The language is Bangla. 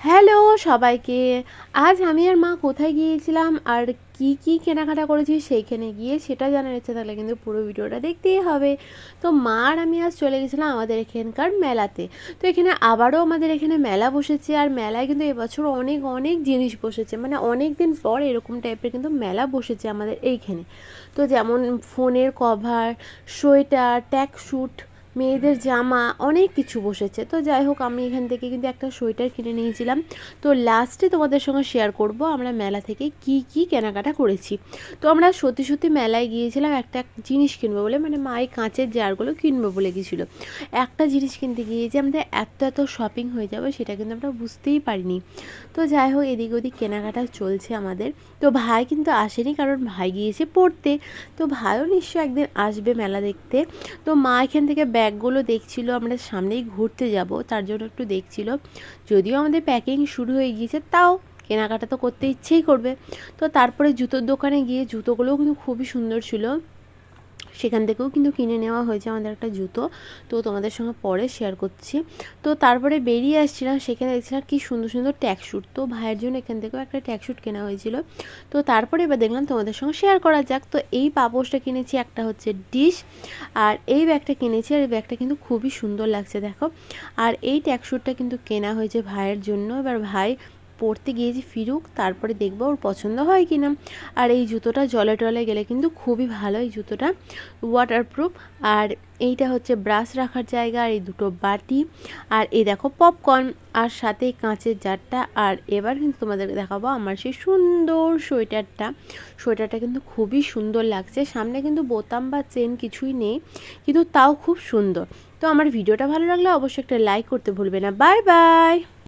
হ্যালো সবাইকে। আজ আমি আর মা কোথায় গিয়েছিলাম আর কি কি কেনাকাটা করেছি সেইখানে গিয়ে সেটা জানার ইচ্ছে থাকলে কিন্তু পুরো ভিডিওটা দেখতেই হবে। তো মা আর আমি আজ চলে গেছিলাম আমাদের এখানকার মেলাতে। তো এখানে আবারও আমাদের এখানে মেলা বসেছে, আর মেলায় কিন্তু এবছর অনেক অনেক জিনিস বসেছে, মানে অনেক দিন পর এরকম টাইপের কিন্তু মেলা বসেছে আমাদের এইখানে। তো যেমন ফোনের কভার, সোয়েটার, ট্যাক স্যুট, মেয়েদের জামা, অনেক কিছু বসেছে। তো যাই হোক, আমি এখান থেকে কিন্তু একটা সোয়েটার কিনে নিয়েছিলাম। তো লাস্টে তোমাদের সঙ্গে শেয়ার করব আমরা মেলা থেকে কি কি কেনাকাটা করেছি। তো আমরা সত্যি সত্যি মেলায় গিয়েছিলাম একটা জিনিস কিনবো বলে, মানে মা এই কাঁচের জারগুলো কিনবো বলে গিয়েছিলো। একটা জিনিস কিনতে গিয়ে যে আমাদের এত এত শপিং হয়ে যাবে সেটা কিন্তু আমরা বুঝতেই পারিনি। তো যাই হোক, এদিক ওদিক কেনাকাটা চলছে আমাদের। তো ভাই কিন্তু আসেনি, কারণ ভাই গিয়েছে পড়তে। তো ভাইও নিশ্চয়ই একদিন আসবে মেলা দেখতে। তো মা এখান থেকে ব্যাগগুলো দেখছিল, আমরা সামনেই ঘুরতে যাব তার জন্য একটু দেখছিল। যদিও আমাদের প্যাকিং শুরু হয়ে গিয়েছে, তাও কেনাকাটা তো করতে ইচ্ছেই করবে। তো তারপরে জুতোর দোকানে গিয়ে জুতোগুলোও কিন্তু খুবই সুন্দর ছিল, সেখান থেকেও কিন্তু কিনে নেওয়া হয়েছে আমাদের একটা জুতো। তো তোমাদের সঙ্গে পরে শেয়ার করছি। তো তারপরে বেরিয়ে আসছিলাম, সেখানে দেখছিলাম কি সুন্দর সুন্দর ট্যাক্সুট। তো ভাইয়ের জন্য এখান থেকেও একটা ট্যাক্সুট কেনা হয়েছিল। তো তারপরে এবার দেখলাম তোমাদের সঙ্গে শেয়ার করা যাক। তো এই পাপোশটা কিনেছি, একটা হচ্ছে ডিশ, আর এই ব্যাগটা কিনেছি। আর এই ব্যাগটা কিন্তু খুবই সুন্দর লাগছে দেখো। আর এই ট্যাক্সুটটা কিন্তু কেনা হয়েছে ভাইয়ের জন্য। এবার ভাই পড়তে গিয়েছি, ফিরুক তারপরে দেখবো ওর পছন্দ হয় কি না। আর এই জুতোটা জলে টলে গেলে কিন্তু খুবই ভালো, এই জুতোটা ওয়াটারপ্রুফ। আর এইটা হচ্ছে ব্রাশ রাখার জায়গা, আর এই দুটো বাটি, আর এই দেখো পপকর্ন, আর সাথে কাঁচের জারটা। আর এবার কিন্তু তোমাদেরকে দেখাবো আমার সেই সুন্দর সোয়েটারটা। সোয়েটারটা কিন্তু খুবই সুন্দর লাগছে, সামনে কিন্তু বোতাম বা চেন কিছুই নেই, কিন্তু তাও খুব সুন্দর। তো আমার ভিডিওটা ভালো লাগলে অবশ্যই একটা লাইক করতে ভুলবে না। Bye bye.